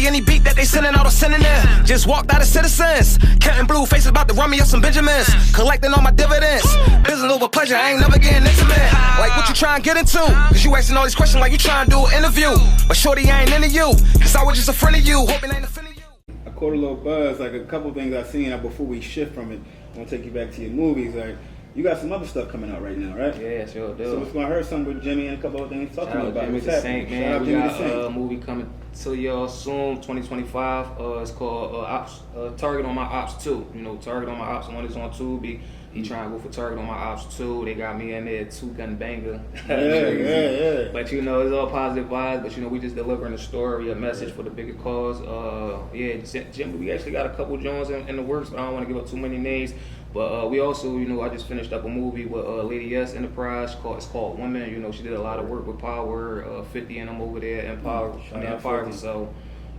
any beat that they sending out or sending in. Just walked out of Citizens, counting blue faces about to run me up some Benjamins. Collecting all my dividends, business over pleasure, I ain't never getting intimate. Like what you trying to get into? Cause you asking all these questions like you trying to do an interview. But shorty, I ain't into you, cause I was just a friend of you, hoping I ain't offending you. I caught a little buzz, like a couple things I've seen before we shift from it. I'm gonna take you back to your movies. Like, you got some other stuff coming out right now, right? Yeah, sure do. So I heard something with Jimmy and a couple of things talking about Jimmy what's the happening. Saint, man. We got a movie coming to y'all soon, 2025. It's called Target on My Ops 2. You know, Target on My Ops 1 is on Tubi. He trying to go for Target on My Ops 2. They got me in there, 2-gun banger. Yeah. But you know, it's all positive vibes. But you know, we just delivering a story, a message for the bigger cause. Jim, we actually got a couple Jones in the works, but I don't want to give up too many names. But we also, you know, I just finished up a movie with Lady S Enterprise. It's called Women. You know, she did a lot of work with Power, 50 and them over there, Empower. So.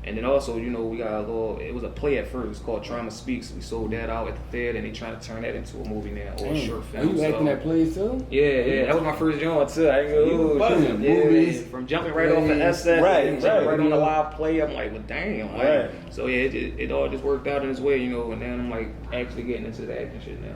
And then also, you know, we got it was a play at first, it's called Trauma Speaks. We sold that out at the theater, and they trying to turn that into a movie now, or a short film. Are you acting that play too? Yeah, that was my first joint too. I ain't gonna movies. From jumping right off the SF, right on the live play, I'm like, well, damn. Like, so yeah, it all just worked out in its way, you know, and then I'm like actually getting into the acting shit now.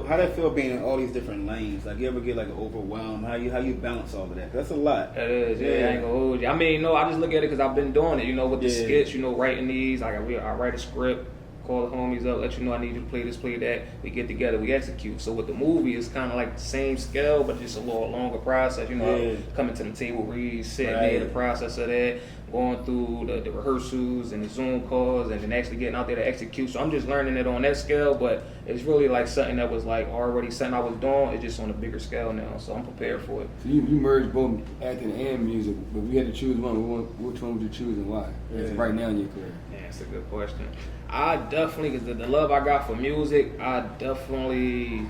How that feel being in all these different lanes? Like, you ever get like overwhelmed? How you balance all of that? That's a lot. That is, I ain't gonna hold you. I mean, no, I just look at it because I've been doing it, you know, with the skits, you know, writing these. Like, I write a script, call the homies up, let you know I need you to play this, play that. We get together, we execute. So with the movie, it's kind of like the same scale, but just a little longer process. You know, coming to the table, read, sitting there, the process of that, going through the rehearsals and the Zoom calls, and then actually getting out there to execute. So I'm just learning it on that scale, but it's really like something that was like already something I was doing. It's just on a bigger scale now, so I'm prepared for it. So you merged both acting and music, but we had to choose one. Which one would you choose and why? Right now in your career. Yeah, that's a good question. I definitely, because the love I got for music, I definitely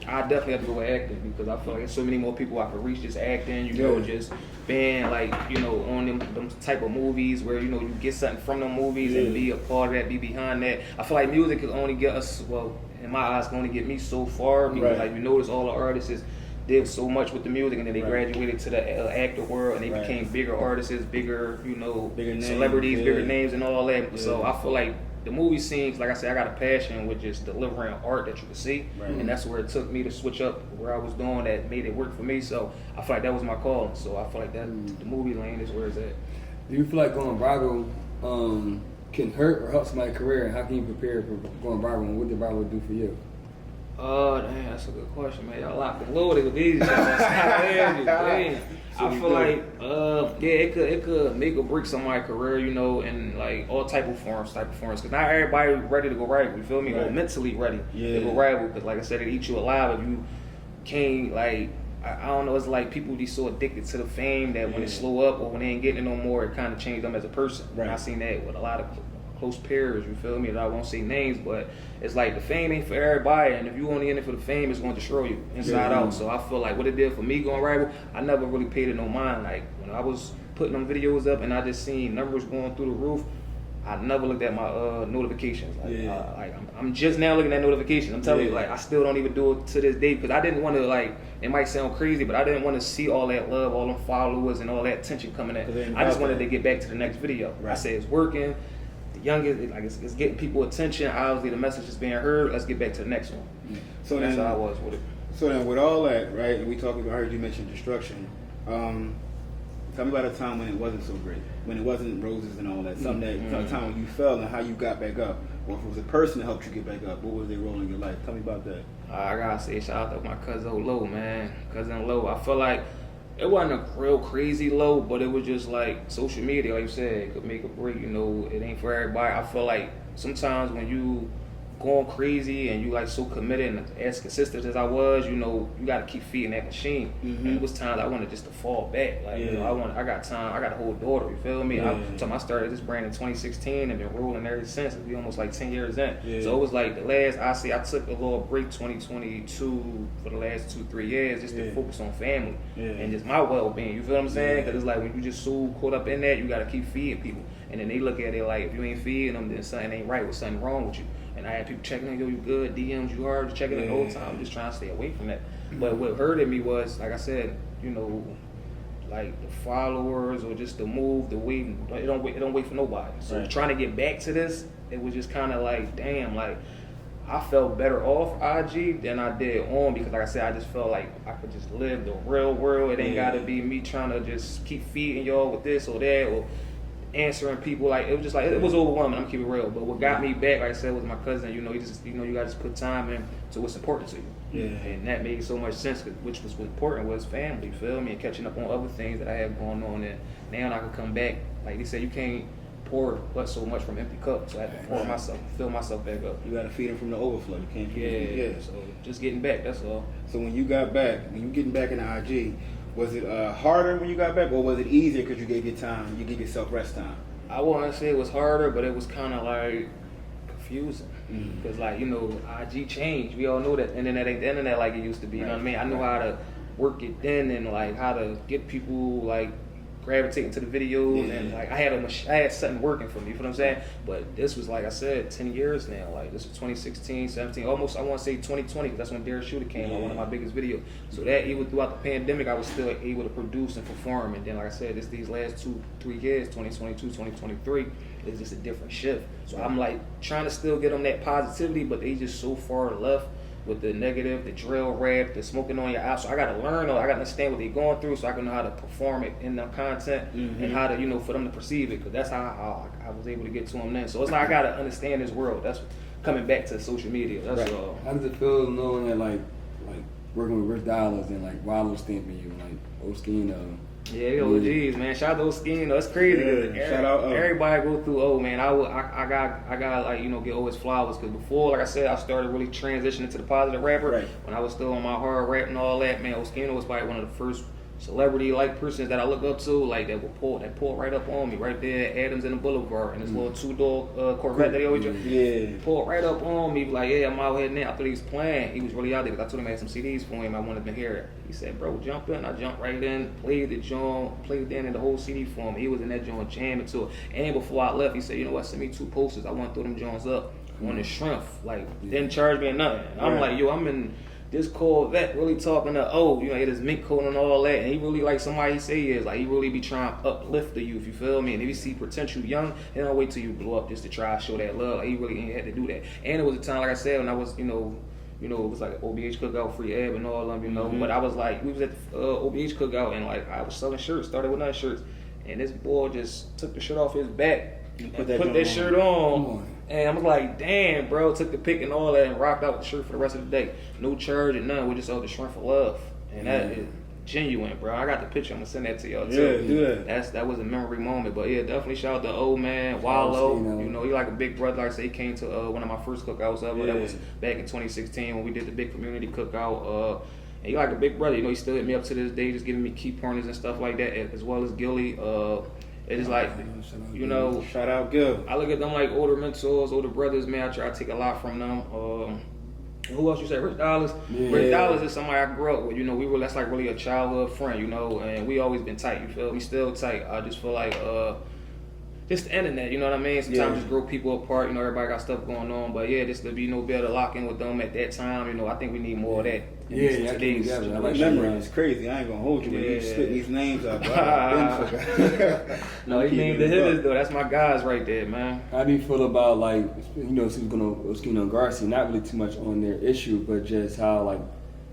have to go with acting, because I feel like there's so many more people I could reach just acting, you know, just being like, you know, on them type of movies where, you know, you get something from them movies and be a part of that, be behind that. I feel like music can only get us, well, in my eyes, can only get me so far, because like, you notice all the artists did so much with the music, and then they graduated to the actor world, and they became bigger artists, bigger, you know, bigger celebrities, bigger names and all that. So I feel like the movie scenes, like I said, I got a passion with just delivering art that you can see, and that's where it took me to switch up where I was doing that made it work for me. So I feel like that was my call. So I feel like that the movie lane is where it's at. Do you feel like going viral can hurt or help somebody's career, and how can you prepare for going viral, and what did viral do for you? Damn, that's a good question, man. Y'all locked and loaded with these. I feel like, it could make or break somebody's career, you know, in like all type of forms. Because not everybody ready to go rival, you feel me? Or mentally ready to go rival. Because like I said, it eats you alive if you can't, like, I don't know, it's like people be so addicted to the fame that when it slow up or when they ain't getting it no more, it kind of changed them as a person. And I seen that with a lot of close peers, you feel me? And I won't say names, but it's like the fame ain't for everybody, and if you only in it for the fame, it's going to destroy you inside out. So I feel like what it did for me going rival, I never really paid it no mind. Like when I was putting them videos up and I just seen numbers going through the roof, I never looked at my notifications. Like, I'm just now looking at notifications. I'm telling you, like, I still don't even do it to this day, because I didn't want to, like, it might sound crazy, but I didn't want to see all that love, all them followers, and all that attention coming in. I just wanted to get back to the next video. I said it's working. Youngest, like it's getting people attention. Obviously, the message is being heard. Let's get back to the next one. So that's how I was with it. So then, with all that, right? And we talked about. I heard you mention destruction. Tell me about a time when it wasn't so great, when it wasn't roses and all that. Something that a time when you fell and how you got back up, or if it was a person that helped you get back up. What was their role in your life? Tell me about that. I gotta say, shout out to my cousin Low, man. Cousin Low. I feel like it wasn't a real crazy low, but it was just like social media, like you said, it could make a break, you know, it ain't for everybody. I feel like sometimes when you going crazy and you like so committed and as consistent as I was, you know, you gotta keep feeding that machine. And it was times I wanted just to fall back. Like, you know, I got time, I got a whole daughter, you feel me? I started this brand in 2016 and been rolling ever since. We almost like 10 years in. So it was like I took a little break 2022 for the last 2-3 years just to focus on family and just my well-being. You feel what I'm saying? Because it's like when you just so caught up in that, you gotta keep feeding people. And then they look at it like, if you ain't feeding them, then something ain't right, with something wrong with you. And I had people checking in, yo, you good, DMs, you hard, checking in the whole time, just trying to stay away from that. But what hurted me was, like I said, you know, like the followers or just the move, the way it don't wait for nobody. So trying to get back to this, it was just kind of like, damn, like I felt better off IG than I did on, because like I said, I just felt like I could just live the real world. It ain't gotta be me trying to just keep feeding y'all with this or that or answering people. Like it was just like it was overwhelming. I'm keeping it real. But what got me back, like I said, was my cousin. You know, you gotta just put time into what's important to you. Yeah. And that made so much sense, which was important was family, feel me, and catching up on other things that I have going on. And now I can come back. Like they said, you can't pour but so much from empty cups. So I have to pour myself, fill myself back up. You got to feed them from the overflow. You can't feed them. So just getting back, that's all. So when you getting back in the IG, was it harder when you got back, or was it easier because you gave yourself rest time? I wouldn't say it was harder, but it was kind of like confusing. Because like, you know, IG changed. We all know that internet ain't the internet like it used to be. You know what I mean? I knew how to work it then and like how to get people like gravitating to the videos, and like I had something working for me, you know what I'm saying? But this was, like I said, 10 years now. Like this was 2016, 17, almost I want to say 2020, because that's when Derek Shooter came out, one of my biggest videos. So that even throughout the pandemic, I was still able to produce and perform. And then, like I said, these last 2-3 years, 2022, 2023, it's just a different shift. So I'm like trying to still get them that positivity, but they just so far left with the negative, the drill rap, the smoking on your app. So I gotta learn, or I gotta understand what they're going through, so I can know how to perform it in the content and how to, you know, for them to perceive it, because that's how I was able to get to them then. So it's like I gotta understand this world. That's coming back to social media. That's all. How does it feel knowing that like working with Rich Dollars and like Wallow stamping you, like Oschino? Yeah, OGs, man. Shout out to Oschino. That's crazy. Shout out. Everybody go through. Man, I got like, you know, get his flowers, because before, like I said, I started really transitioning to the positive rapper. Right. When I was still on my hard rap and all that, man, Oschino was probably one of the first celebrity like persons that I look up to, like that pull right up on me right there at Adams and the Boulevard, and this little 2-door Corvette that he always drive. Pulled right up on me, like, yeah, I'm out here now. After he was playing, he was really out there, because I told him I had some CDs for him. I wanted to hear it. He said, bro, jump in. I jumped right in, played the joint, played in the whole CD for him. He was in that joint jamming to it. And before I left, he said, you know what, send me 2 posters. I want to throw them joints up on the shrimp. Like, didn't charge me nothing. I'm like, yo, I'm in this Corvette really talking to, you know, his mink coat and all that, and he really like somebody he say he is, like he really be trying to uplift the youth, you feel me? And if you see potential young, he don't wait till you blow up just to try to show that love. Like, he really ain't had to do that. And it was a time, like I said, when I was, you know, it was like an OBH cookout, free ab and all of them, you know. But I was like, we was at the OBH cookout, and like I was selling shirts, started with 9 shirts, and this boy just took the shirt off his back and put that shirt on. And I was like, damn, bro, took the pic and all that and rocked out the shirt for the rest of the day. No charge and none. We just sold the shrimp for love. And that is genuine, bro. I got the picture. I'm going to send that to y'all, too. Yeah, do that. That was a memory moment. But, yeah, definitely shout out to old man, Wallow. You know, he like a big brother. Like I said, he came to one of my first cookouts ever. That was back in 2016 when we did the big community cookout. And he like a big brother. You know, he still hit me up to this day, just giving me key pointers and stuff like that, as well as Gilly. It is like, you know, shout out Gil. I look at them like older mentors, older brothers, man. I try to take a lot from them. Who else you say? Rich Dollars. Yeah. Rich Dollars is somebody I grew up with. You know, that's like really a childhood friend, you know, and we always been tight, you feel me? Still tight. I just feel like just the internet, you know what I mean? Sometimes just grow people apart, you know, everybody got stuff going on. But yeah, just to be no better lock in with them at that time, you know, I think we need more of that. Yeah, today's memory is crazy. I ain't gonna hold you when you spit these names out. No, he named the hitters though. That's my guys right there, man. How do you feel about, like, you know, since we're gonna Oschino and Garci, not really too much on their issue, but just how, like,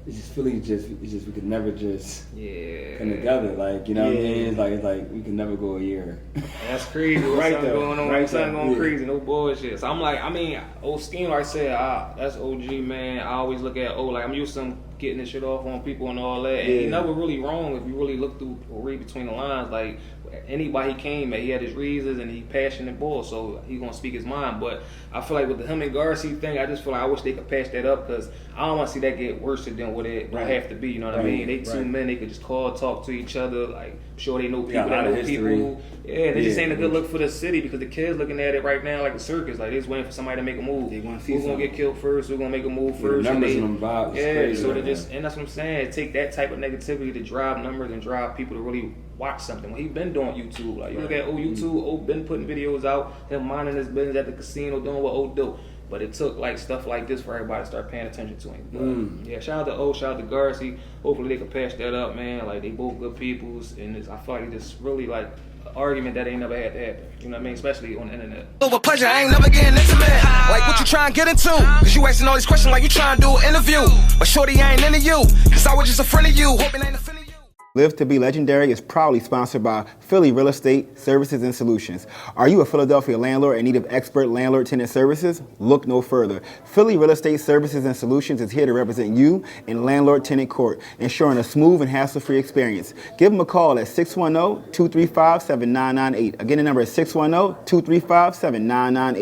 it's just feeling it's just we could never just come together, like, you know what I mean? It's like we can never go a year. That's crazy. Right there, going on, right, something going crazy, no bullshit. So I'm like, I mean, Oschino, like I said, that's OG, man. I always look at like I'm used to him getting this shit off on people and all that, and he never really wrong if you really look through or read between the lines. Like anybody he came at, he had his reasons and he passionate boy, so he gonna speak his mind. But I feel like with the him and Garci thing, I just feel like I wish they could patch that up, because I don't want to see that get worse than what it have to be. You know what I mean? They 2 men, they could just talk to each other. Like, I'm sure they know people that know people. Yeah, they just ain't a good look for the city, because the kids looking at it right now like a circus. Like, they just waiting for somebody to make a move. Who's gonna get killed first? Who's gonna make a move first? Numbers and them vibes. Yeah, so they just, and that's what I'm saying. Take that type of negativity to drive numbers and drive people to really watch something. When he been doing YouTube, like you look at YouTube, been putting videos out, him minding his business at the casino, doing what do. But it took like stuff like this for everybody to start paying attention to him. But yeah, shout out to O, shout out to Garci. Hopefully they can patch that up, man. Like they both good peoples, and I feel like it's really like an argument that ain't never had to happen. You know what I mean? Especially on the internet. Over pleasure, I ain't never getting intimate. Like what you trying to get into? Cause you asking all these questions like you trying to do an interview. But shorty, I ain't into you. Cause I was just a friend of you. Hoping I ain't offending you. Live to be Legendary is proudly sponsored by Philly Real Estate Services and Solutions. Are you a Philadelphia landlord in need of expert landlord-tenant services? Look no further. Philly Real Estate Services and Solutions is here to represent you in landlord-tenant court, ensuring a smooth and hassle-free experience. Give them a call at 610-235-7998. Again, the number is 610-235-7998.